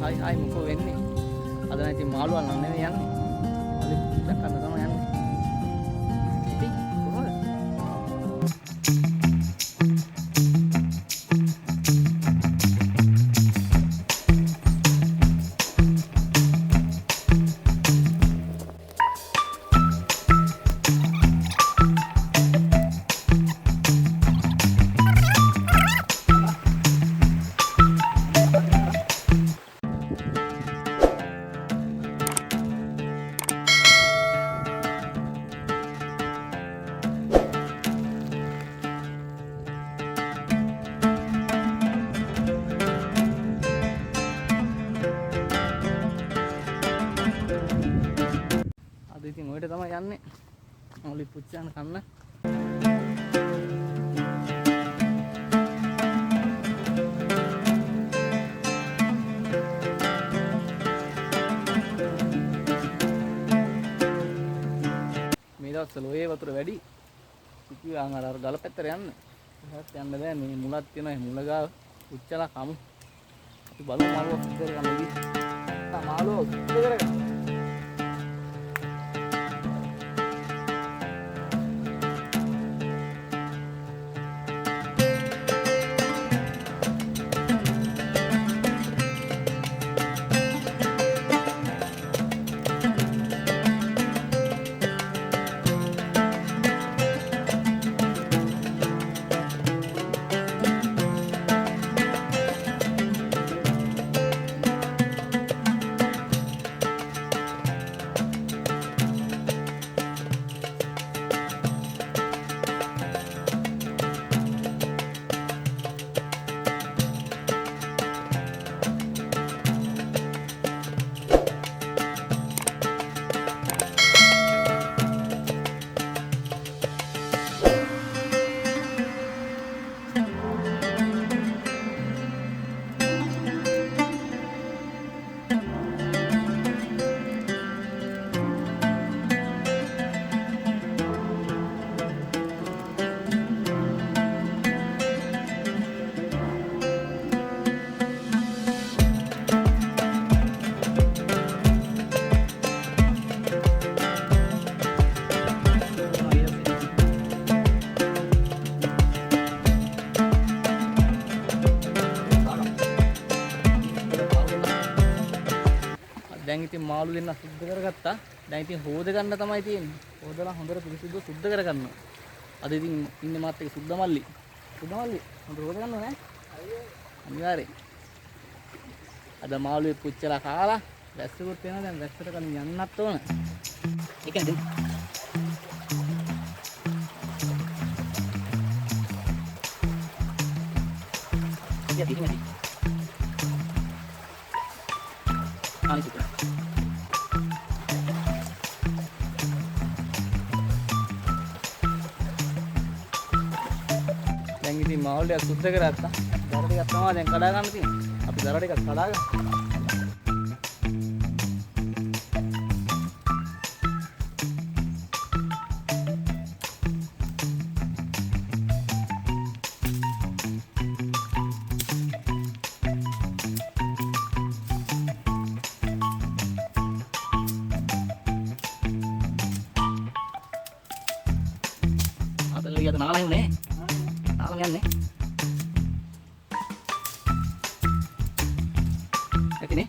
Hi මොකෝ වෙන්නේ? අද නම් ඉතින් මාළුවා නම් නෙමෙයි යන්නේ. අද පුච්චක් ගන්න තමයි යන්නේ. ඉතින් කොහොමද? ඉතින් ඔයට තමයි යන්නේ මොලි පුච්චන කන්න මේ දවස්වල ඔය වතුර වැඩි කිව්වා අර ගල පැත්තට යන්න එහෙත් යන්න බෑ මේ මුලක් තියෙනවා මේ මුල ගාව පුච්චලා කමු අපි බලමු මාළුවා සුද්ධ කරගන්න ඉතින් මාළුවා සුද්ධ කරගන්න දැන් ඉතින් මාළු දෙන්න සුද්ධ කරගත්තා. දැන් ඉතින් හොද ගන්න තමයි තියෙන්නේ. හොදලා හොඳට පිරිසිදු සුද්ධ කරගන්නවා. අද ඉතින් ඉන්නේ මාත් එක්ක සුද්ධ මල්ලි. සුද්ධ මල්ලි හොඳ හොද ගන්නව නෑ? අනිවාර්යෙන්. අද මාළුවේ පුච්චලා කාලා වැස්සුවොත් වෙනවා දැන් වැස්සට කලින් යන්නත් ඕන. ඒක නේද? යටි නැති. ආයි සුද්ධ. දැන් ඉතින් මාළුවා සුද්ධ කරගත්තා. දර ටිකක් තමයි දැන් කඩා ගන්න තියෙන්නේ. අපි දර ටිකක් කඩා ගමු. අතල නාලා යන්නේ. නාලා යන්නේ. ඇතිනේ.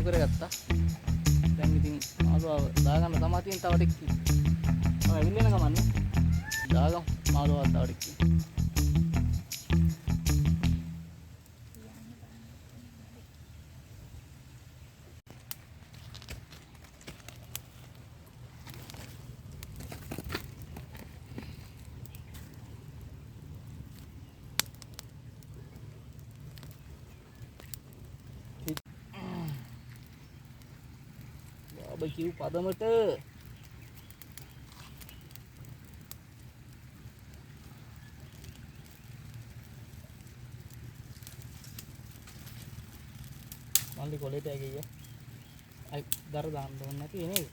කරගත්තා. දැන් ඉතින් මාළුවා දාගන්න තමයි තියෙන තව ටික. ඔය ඇවිල්ලා යන ගමන්නේ. දාගමු මාළුවා තව ටික. බබකියු පදමට මල්ලි කොලේට ඇගිය අයි දර දාන්න ඕනේ නැති නේද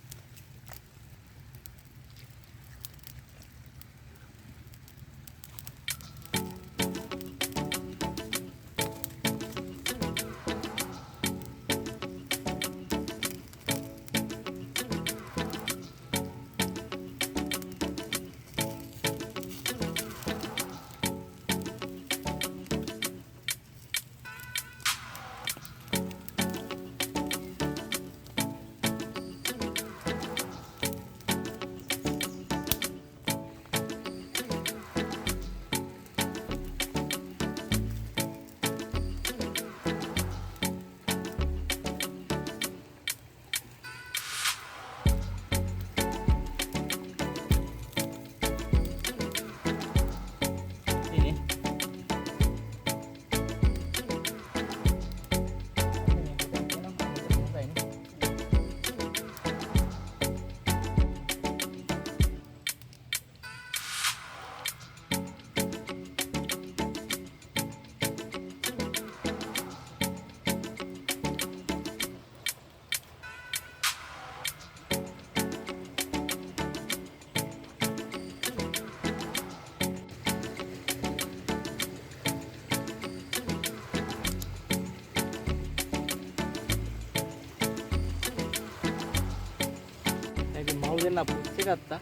මාළු දෙන්න පුච්ච ගත්තා.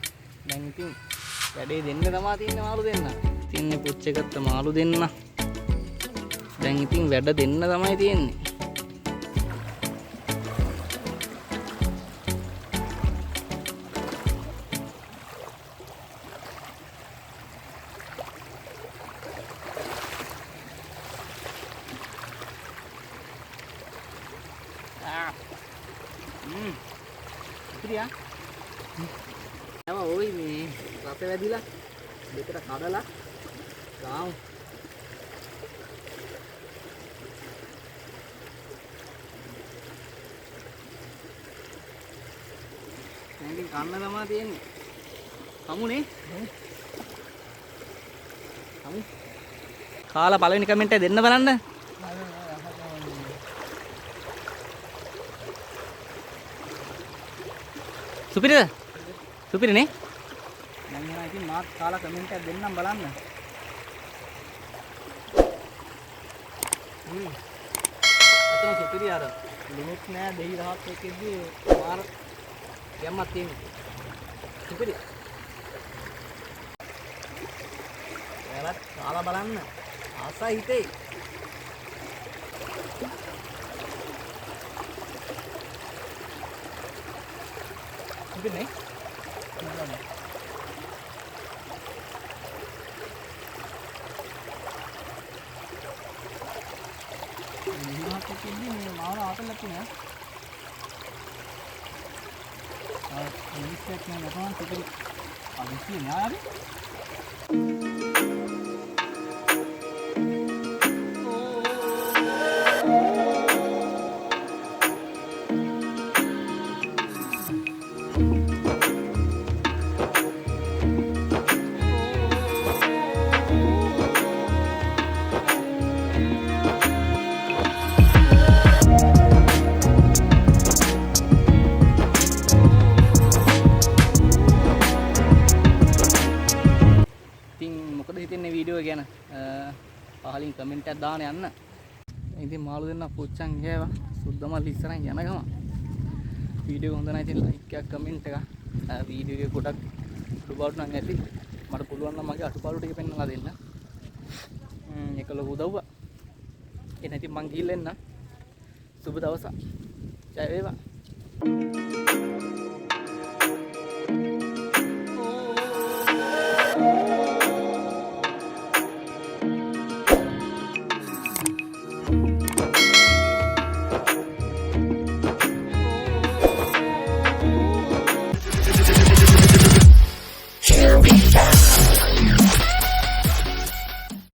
දැන් ඉතින් වැඩේ දෙන්න තමයි තියන්නේ මාළු දෙන්න. තියන්නේ පුච්ච ගත්ත මාළු දෙන්න. දැන් ඉතින් වැඩ දෙන්න තමයි තියෙන්නේ. ඉතිරියා ඔය මේ රස වැදිලා දෙකට කඩලා දාමු. දැන් කන්න තමයි තියෙන්නේ. කමුනේ. කමු. කාලා පළවෙනි කමෙන්ට් එක දෙන්න බලන්න. සුපිරිද? සුපිරිනේ? දැන් එනවා ඉතින් මාත් කාලා කමෙන්ට් එකක් දෙන්නම් බලන්න. අතන සුපිරි අර ලිමිට් නෑ දෙහි රහත් එකෙද්දී මාර යම්මත් තියෙනවා. සුපිරි. ඔයාලත් කාලා බලන්න. ආසයි හිතේ. සුපිරිනේ? මේ මාවර ආතල්ලා තියෙනවා. මිනිස්සුත් කියන ගමන් සුපිරි අවිසි නාරි. හිතෙන්නේ වීඩියෝ ගැන පහලින් කමෙන්ට් එකක් දාන්න යන්න. ඉතින් මාළු දෙන්න පුච්චන් ගෑවා. සුද්දමල් ඉස්සරහින් යන ගම. වීඩියෝ හොඳ නැහැ ඉතින් ලයික් එකක් කමෙන්ට් එකක්. වීඩියෝ එකේ ගොඩක් අඩුපාඩු නම් ඇති. මට පුළුවන් නම් මගේ අඩුපාඩු ටික පෙන්නලා දෙන්න. ඒක ලොකු උදව්වක්. එහෙනම් ඉතින් මං ගිහිල්ලා එන්න. සුබ දවසක්. ජය වේවා.